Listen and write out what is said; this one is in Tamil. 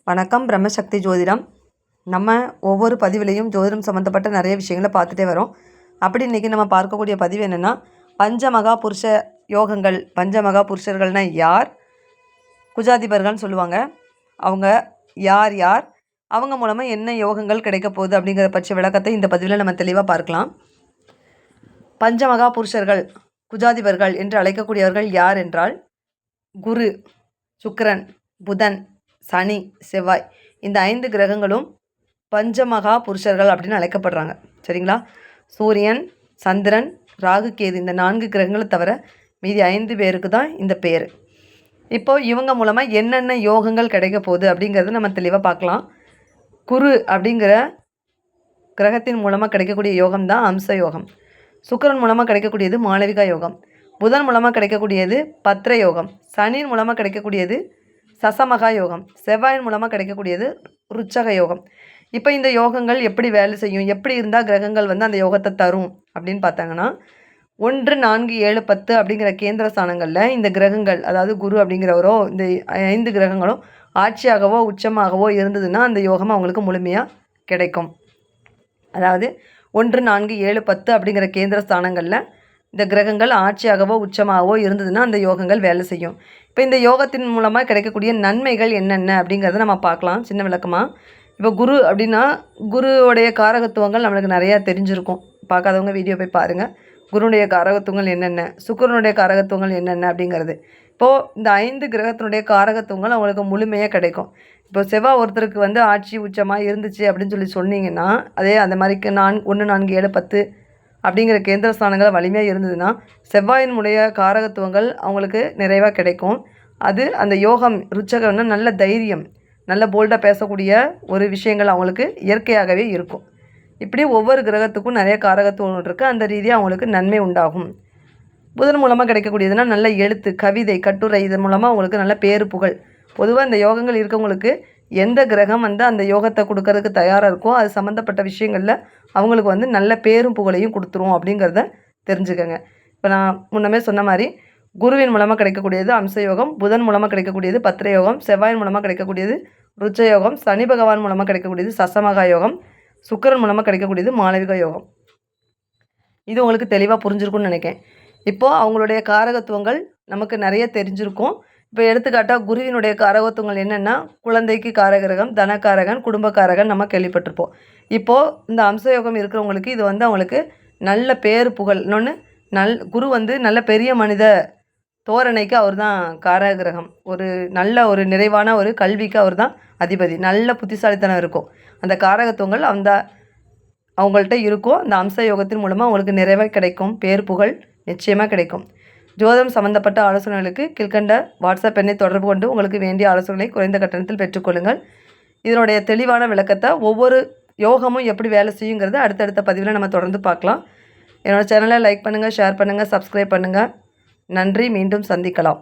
வணக்கம். பிரம்மசக்தி ஜோதிடம். நம்ம ஒவ்வொரு பதிவிலையும் ஜோதிடம் சம்மந்தப்பட்ட நிறைய விஷயங்களை பார்த்துட்டே வரோம். அப்படி இன்றைக்கி நம்ம பார்க்கக்கூடிய பதிவு என்னென்னா, பஞ்சமகா புருஷ யோகங்கள். பஞ்சமகா புருஷர்கள்னால் யார்? குஜாதிபர்கள்னு சொல்லுவாங்க. அவங்க யார் யார், அவங்க மூலமாக என்ன யோகங்கள் கிடைக்க போகுது அப்படிங்கிற பற்றிய விளக்கத்தை இந்த பதிவில் நம்ம தெளிவாக பார்க்கலாம். பஞ்சமகா புருஷர்கள், குஜாதிபர்கள் என்று அழைக்கக்கூடியவர்கள் யார் என்றால், குரு, சுக்கிரன், புதன், சனி, செவ்வாய், இந்த 5 கிரகங்களும் பஞ்சமகா புருஷர்கள் அப்படின்னு அழைக்கப்படுறாங்க. சரிங்களா? சூரியன், சந்திரன், ராகு, கேது, இந்த 4 கிரகங்களை தவிர மீதி 5 பேருக்கு தான் இந்த பேர். இப்போது இவங்க மூலமாக என்னென்ன யோகங்கள் கிடைக்க போகுது அப்படிங்கிறத நம்ம தெளிவாக பார்க்கலாம். குரு அப்படிங்கிற கிரகத்தின் மூலமாக கிடைக்கக்கூடிய யோகம் தான் அம்ச யோகம். சுக்கிரன் மூலமாக கிடைக்கக்கூடியது மாளவிகா யோகம். புதன் மூலமாக கிடைக்கக்கூடியது பத்ர யோகம். சனியின் மூலமாக கிடைக்கக்கூடியது சசமகா யோகம். செவ்வாயின் மூலமாக கிடைக்கக்கூடியது ருச்சக யோகம். இப்போ இந்த யோகங்கள் எப்படி வேலை செய்யும், எப்படி இருந்தால் கிரகங்கள் வந்து அந்த யோகத்தை தரும் அப்படின்னு பார்த்தாங்கன்னா, 1, 4, 7, 10 அப்படிங்கிற கேந்திர ஸ்தானங்களில் இந்த கிரகங்கள், அதாவது குரு அப்படிங்கிறவரோ இந்த 5 கிரகங்களும் ஆட்சியாகவோ உச்சமாகவோ இருந்ததுன்னா அந்த யோகம் அவங்களுக்கு முழுமையாக கிடைக்கும். அதாவது 1, 4, 7, 10 அப்படிங்கிற கேந்திர ஸ்தானங்களில் இந்த கிரகங்கள் ஆட்சியாகவோ உச்சமாகவோ இருந்ததுன்னா அந்த யோகங்கள் வேலை செய்யும். இப்போ இந்த யோகத்தின் மூலமாக கிடைக்கக்கூடிய நன்மைகள் என்னென்ன அப்படிங்கிறத நம்ம பார்க்கலாம் சின்ன விளக்கமாக. இப்போ குரு அப்படின்னா, குருவுடைய காரகத்துவங்கள் நம்மளுக்கு நிறையா தெரிஞ்சிருக்கும். பார்க்காதவங்க வீடியோ போய் பாருங்கள். குருனுடைய காரகத்துவங்கள் என்னென்ன, சுக்கிரனுடைய காரகத்துவங்கள் என்னென்ன அப்படிங்கிறது. இப்போது இந்த 5 கிரகத்தினுடைய காரகத்துவங்கள் அவங்களுக்கு முழுமையாக கிடைக்கும். இப்போ செவ்வாய் ஒருத்தருக்கு வந்து ஆட்சி உச்சமாக இருந்துச்சு அப்படின்னு சொல்லி சொன்னீங்கன்னா, அதே அந்த மாதிரிக்கு 1, 4, 7, 10 அப்படிங்கிற கேந்திர ஸ்தானங்கள் வலிமையாக இருந்ததுன்னா செவ்வாயினுடைய காரகத்துவங்கள் அவங்களுக்கு நிறைவாக கிடைக்கும். அது அந்த யோகம் ருச்சகம்னா நல்ல தைரியம், நல்ல போல்டாக பேசக்கூடிய ஒரு விஷயங்கள் அவங்களுக்கு இயற்கையாகவே இருக்கும். இப்படி ஒவ்வொரு கிரகத்துக்கும் நிறைய காரகத்துவம் இருக்குது. அந்த ரீதியாக அவங்களுக்கு நன்மை உண்டாகும். புதன் மூலமாக கிடைக்கக்கூடியதுன்னா நல்ல எழுத்து, கவிதை, கட்டுரை, இதன் மூலமாக அவங்களுக்கு நல்ல பேரு புகழ். பொதுவாக இந்த யோகங்கள் இருக்கவங்களுக்கு எந்த கிரகம் வந்து அந்த யோகத்தை கொடுக்கறதுக்கு தயாராக இருக்கோ அது சம்மந்தப்பட்ட விஷயங்களில் அவங்களுக்கு வந்து நல்ல பேரும் புகழையும் கொடுத்துரும் அப்படிங்கிறத தெரிஞ்சுக்கங்க. இப்போ நான் முன்னமே சொன்ன மாதிரி குருவின் மூலமாக கிடைக்கக்கூடியது அம்ச யோகம், புதன் மூலமாக கிடைக்கக்கூடியது பத்ர யோகம், செவ்வாயின் மூலமாக கிடைக்கக்கூடியது ருச்ச யோகம், சனி பகவான் மூலமாக கிடைக்கக்கூடியது சசமகா யோகம், சுக்கிரன் மூலமாக கிடைக்கக்கூடியது மாளவிகா யோகம். இது உங்களுக்கு தெளிவாக புரிஞ்சிருக்கும்னு நினைக்கிறேன். இப்போது அவங்களுடைய காரகத்துவங்கள் நமக்கு நிறைய தெரிஞ்சிருக்கும். இப்போ எடுத்துக்காட்டாக குருவினுடைய காரகத்துவங்கள் என்னென்னா, குழந்தைக்கு காரகிரகம், தனக்காரகன், குடும்பக்காரகன் நம்ம கேள்விப்பட்டிருப்போம். இப்போது இந்த அம்சயோகம் இருக்கிறவங்களுக்கு இது வந்து அவங்களுக்கு நல்ல பேர் புகழ். இன்னொன்று குரு வந்து நல்ல பெரிய மனித தோரணைக்கு அவர் தான் காரகிரகம். ஒரு நல்ல ஒரு நிறைவான ஒரு கல்விக்கு அவர் தான் அதிபதி. நல்ல புத்திசாலித்தனம் இருக்கும். அந்த காரகத்துவங்கள் அவங்கள்ட்ட இருக்கும். அந்த அம்ச யோகத்தின் மூலமாக அவங்களுக்கு நிறைவாக கிடைக்கும். பேர் புகழ் நிச்சயமாக கிடைக்கும். ஜோதிடம் சம்பந்தப்பட்ட ஆலோசனைகளுக்கு கீழ்கண்ட வாட்ஸ்அப் எண்ணை தொடர்பு கொண்டு உங்களுக்கு வேண்டிய ஆலோசனைகளை குறைந்த கட்டணத்தில் பெற்றுக்கொள்ளுங்கள். இதனுடைய தெளிவான விளக்கத்தை ஒவ்வொரு யோகமும் எப்படி வேலை செய்யுங்கிறத அடுத்தடுத்த பதிவில் நம்ம தொடர்ந்து பார்க்கலாம். என்னோடய சேனலை லைக் பண்ணுங்கள், ஷேர் பண்ணுங்கள், சப்ஸ்கிரைப் பண்ணுங்கள். நன்றி. மீண்டும் சந்திக்கலாம்.